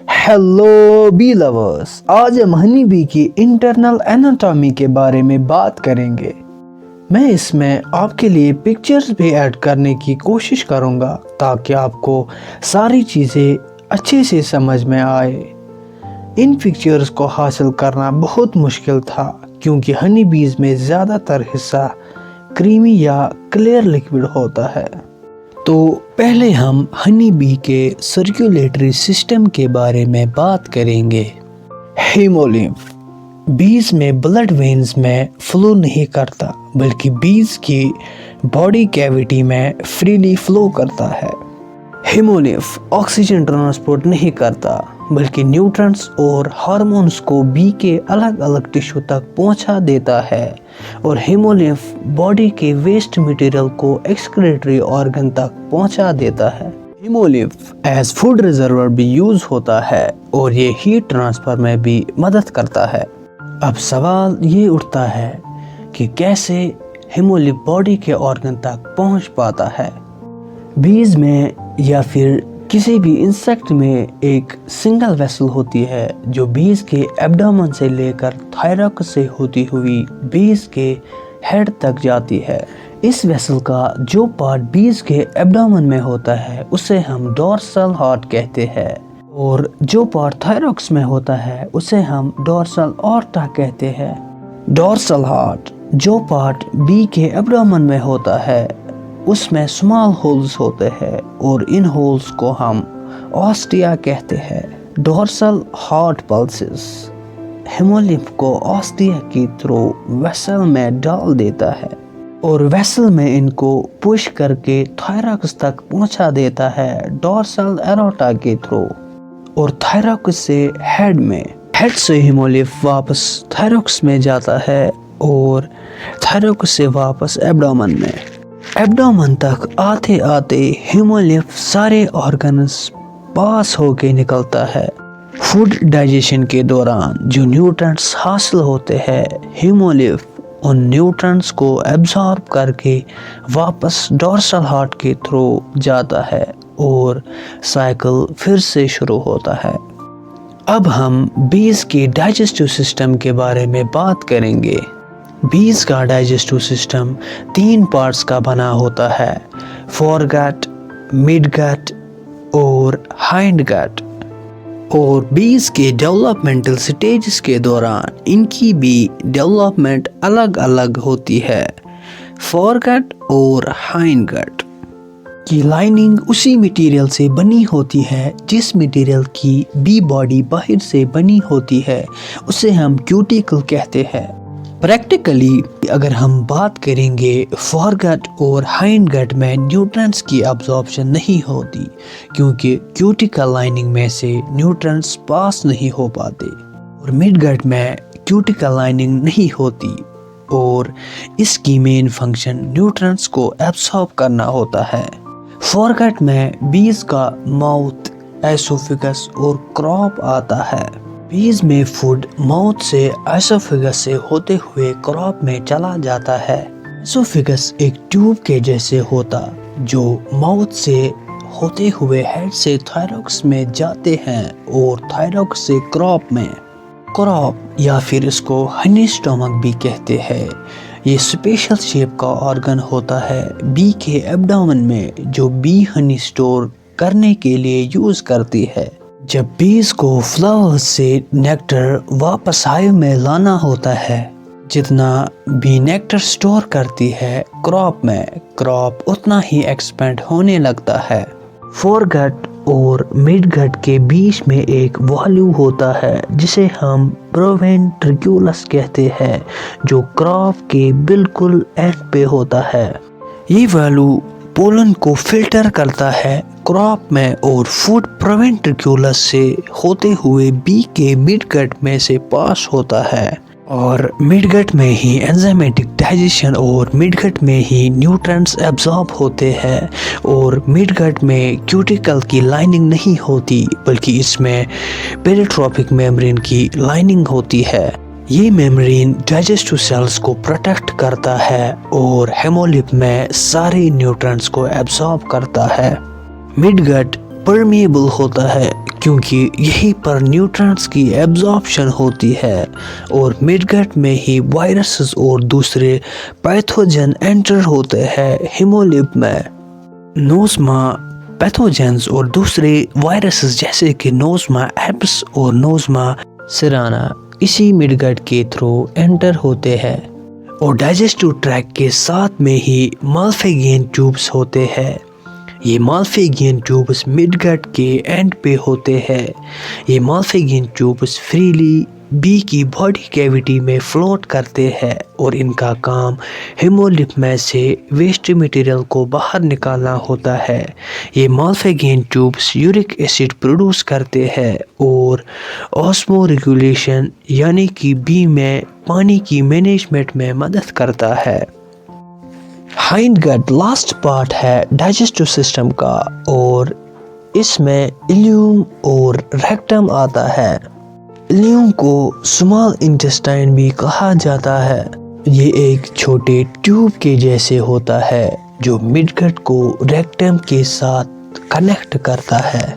Hello B lovers, आज हम honey bee की इंटरनल एनाटॉमी के बारे में बात करेंगे। मैं इसमें आपके लिए पिक्चर्स भी ऐड करने की कोशिश करूंगा ताकि आपको सारी चीज़ें अच्छे से समझ में आए। इन पिक्चर्स को हासिल करना बहुत मुश्किल था क्योंकि हनी बीज में ज़्यादातर हिस्सा क्रीमी या क्लियर लिक्विड होता है। तो पहले हम हनी बी के सर्कुलेटरी सिस्टम के बारे में बात करेंगे। हीमोलिम्फ बीज में ब्लड वेन्स में फ्लो नहीं करता बल्कि बीज की बॉडी कैविटी में फ्रीली फ्लो करता है। हीमोलिम्फ ऑक्सीजन ट्रांसपोर्ट नहीं करता बल्कि न्यूट्रिएंट्स और हार्मोन्स को बी के अलग अलग टिश्यू तक पहुंचा देता है और हीमोलिम्फ बॉडी के वेस्ट मटेरियल को एक्सक्रीटरी ऑर्गन तक पहुंचा देता है। हीमोलिम्फ एज फूड रिजर्वर भी यूज होता है और ये हीट ट्रांसफर में भी मदद करता है। अब सवाल ये उठता है कि कैसे हीमोलिम्फ बॉडी के ऑर्गन तक पहुंच पाता है। बीज में या फिर किसी भी इंसेक्ट में एक सिंगल वेसल होती है जो बीज के एब्डोमेन से लेकर थायरॉक्स से होती हुई बीज के हेड तक जाती है। इस वेसल का जो पार्ट बीज के एब्डोमेन में होता है उसे हम डोर्सल हार्ट कहते हैं और जो पार्ट थायरॉक्स में होता है उसे हम डोर्सल ऑर्टा कहते हैं। डोर्सल हार्ट जो पार्ट बी के एब्डोमेन में होता है उसमें स्मॉल होल्स होते हैं और इन होल्स को हम ऑस्टिया कहते हैं। डोर्सल हार्ट पल्सेस हीमोलिम्फ को ऑस्टिया की थ्रू वेसल में डाल देता है और वेसल में इनको पुश करके थायरॉक्स तक पहुंचा देता है डोर्सल एरोटा के थ्रू और थायरॉक्स से हेड से हीमोलिम्फ वापस थायरॉक्स में जाता है और थायरॉक्स से वापस एब्डोमेन में। एब्डोमेन तक आते आते हीमोलिम्फ सारे ऑर्गन्स पास होके निकलता है। फूड डाइजेशन के दौरान जो न्यूट्रिएंट्स हासिल होते हैं हीमोलिम्फ उन न्यूट्रिएंट्स को एब्जॉर्ब करके वापस डोर्सल हार्ट के थ्रू जाता है और साइकिल फिर से शुरू होता है। अब हम बीज के डाइजेस्टिव सिस्टम के बारे में बात करेंगे। बीज का डाइजेस्टिव सिस्टम 3 पार्ट्स का बना होता है, फोरगट, मिडगट और हाइंडगट। और बीज के डेवलपमेंटल स्टेजेस के दौरान इनकी भी डेवलपमेंट अलग अलग होती है। फोरगट और हाइंडगट की लाइनिंग उसी मटेरियल से बनी होती है जिस मटेरियल की बी बॉडी बाहर से बनी होती है, उसे हम क्यूटिकल कहते हैं। प्रैक्टिकली अगर हम बात करेंगे फोरगट और हाइंडगट में न्यूट्रिएंट्स की अब्जॉर्प्शन नहीं होती क्योंकि क्यूटिकल लाइनिंग में से न्यूट्रिएंट्स पास नहीं हो पाते और मिडगट में क्यूटिकल लाइनिंग नहीं होती और इसकी मेन फंक्शन न्यूट्रिएंट्स को एब्सॉर्ब करना होता है। फोरगट में बीज का माउथ, एसोफेगस और क्रॉप आता है। बीज में फूड माउथ से एसोफेगस से होते हुए क्रॉप में चला जाता है। एसोफेगस एक ट्यूब के जैसे होता जो माउथ से होते हुए हेड से थायरॉक्स में जाते हैं और थायरॉक्स से क्रॉप में। क्रॉप या फिर इसको हनी स्टमक भी कहते हैं। ये स्पेशल शेप का ऑर्गन होता है बी के एब्डोमेन में जो बी हनी स्टोर करने के लिए यूज करती है। जब बीज को फ्लावर्स से नेक्टर वापस हाइव में लाना होता है, जितना बी नेक्टर स्टोर करती है क्रॉप में, क्रॉप उतना ही एक्सपेंड होने लगता है। फोरगट और मिडगट के बीच में एक वॉल्यू होता है जिसे हम प्रोवेंट्रिकुलस कहते हैं जो क्रॉप के बिल्कुल एंड पे होता है। ये वॉल्यू पोलन को फिल्टर करता है क्रॉप में और फूड प्रोवेंट्रिकुलस से होते हुए बी के मिडगट में से पास होता है और मिडगट में ही एंजाइमेटिक डाइजेशन और मिडगट में ही न्यूट्रिएंट्स एब्जॉर्ब होते हैं और मिडगट में क्यूटिकल की लाइनिंग नहीं होती बल्कि इसमें पेरिट्रोपिक मेम्ब्रेन की लाइनिंग होती है। ये मेम्ब्रेन डाइजेस्टिव सेल्स को प्रोटेक्ट करता है और हेमोलिम्फ में सारे न्यूट्रिएंट्स को एब्जॉर्ब करता है। मिडगट परमेएबल होता है کیونکہ یہیں پر نیوٹرنٹس کی ایبزارپشن ہوتی ہے اور مڈ گٹ میں ہی وائرسز اور دوسرے پیتھوجن انٹر ہوتے ہیں ہیمولپ میں۔ نوزما پیتھوجنز اور دوسرے وائرسز جیسے کہ نوزما ایپس اور نوزما سیرانا اسی مڈ گٹ کے تھرو انٹر ہوتے ہیں اور ڈائجسٹو ٹریکٹ کے ساتھ میں ہی مالفیگین ٹیوبس ہوتے ہیں۔ یہ مالفیگین ٹیوبس مڈ گٹ کے اینڈ پہ ہوتے ہیں۔ یہ مالفیگین ٹیوبس فریلی بی کی باڈی کیویٹی میں فلوٹ کرتے ہیں اور ان کا کام ہیمولپ میں سے ویسٹ مٹیریل کو باہر نکالنا ہوتا ہے۔ یہ مالفیگین ٹیوبس یورک ایسڈ پروڈیوس کرتے ہیں اور آسمو ریگولیشن یعنی کہ بی میں پانی کی مینجمنٹ میں مدد کرتا ہے۔ ہائنڈ گٹ لاسٹ پارٹ ہے ڈائجسٹو سسٹم کا اور اس میں الیوم اور ریکٹم آتا ہے۔ الیوم کو سمال انٹسٹائن بھی کہا جاتا ہے۔ یہ ایک چھوٹے ٹیوب کے جیسے ہوتا ہے جو مڈ گٹ کو ریکٹم کے ساتھ کنیکٹ کرتا ہے۔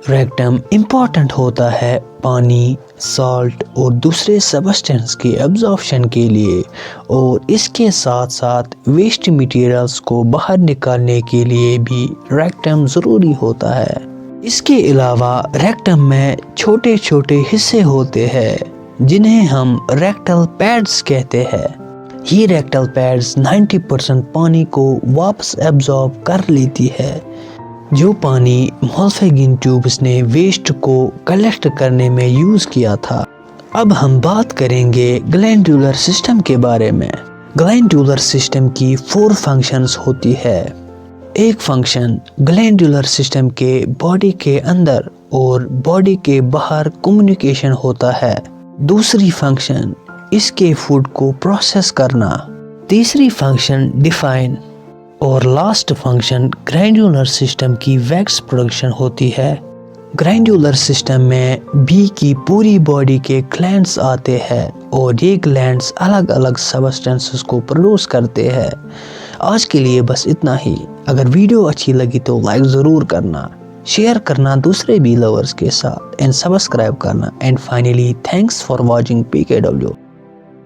ریکٹم امپورٹنٹ ہوتا ہے پانی، سالٹ اور دوسرے سبسٹنس کی ایبزارپشن کے لیے اور اس کے ساتھ ساتھ ویسٹ مٹیریلز کو باہر نکالنے کے لیے بھی ریکٹم ضروری ہوتا ہے۔ اس کے علاوہ ریکٹم میں چھوٹے چھوٹے حصے ہوتے ہیں جنہیں ہم ریکٹل پیڈز کہتے ہیں۔ یہ ریکٹل پیڈز 90% پانی کو واپس ایبزارب کر لیتی ہے جو پانی مالفیگین ٹیوبس نے ویسٹ کو کلیکٹ کرنے میں یوز کیا تھا۔ اب ہم بات کریں گے گلینڈولر سسٹم کے بارے میں۔ گلینڈولر سسٹم کی 4 فنکشنز ہوتی ہے۔ ایک فنکشن گلینڈولر سسٹم کے باڈی کے اندر اور باڈی کے باہر کمیونیکیشن ہوتا ہے۔ دوسری فنکشن اس کے فوڈ کو پروسیس کرنا۔ تیسری فنکشن ڈیفائن اور لاسٹ فنکشن گلینڈولر سسٹم کی ویکس پروڈکشن ہوتی ہے۔ گلینڈولر سسٹم میں بی کی پوری باڈی کے گلینڈز آتے ہیں اور یہ گلینڈز الگ الگ سبسٹنسز کو پروڈیوس کرتے ہیں۔ آج کے لیے بس اتنا ہی۔ اگر ویڈیو اچھی لگی تو لائک ضرور کرنا، شیئر کرنا دوسرے بی لورز کے ساتھ اینڈ سبسکرائب کرنا۔ And finally thanks for watching PKW۔